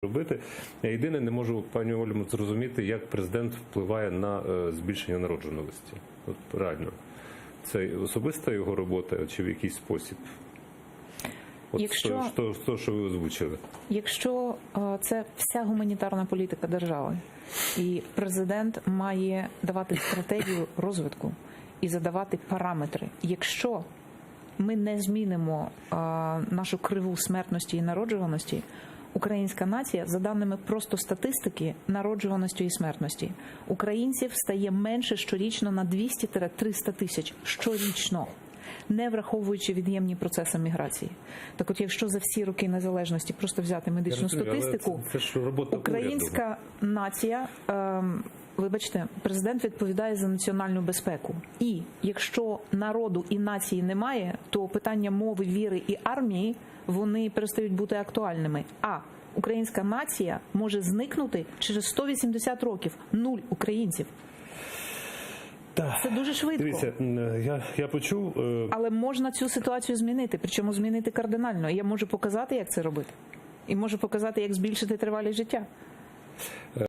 робити. Я єдине не можу, пані Олю, зрозуміти, як президент впливає на збільшення народжуваності. От реально. Це особиста його робота чи в якийсь спосіб? От що ви озвучили? Якщо це вся гуманітарна політика держави, і президент має давати стратегію розвитку і задавати параметри. Якщо ми не змінимо нашу криву смертності і народжуваності, українська нація, за даними просто статистики народжуваності і смертності, українців стає менше щорічно на 200-300 тисяч щорічно, не враховуючи від'ємні процеси міграції. Так от, якщо за всі роки незалежності просто взяти медичну статистику, українська нація, вибачте, президент відповідає за національну безпеку. І якщо народу і нації немає, то питання мови, віри і армії, вони перестають бути актуальними. А українська нація може зникнути через 180 років. 0 українців. Це дуже швидко. Дивіться, я почув. Але можна цю ситуацію змінити, причому змінити кардинально. Я можу показати, як це робити. І можу показати, як збільшити тривалість життя.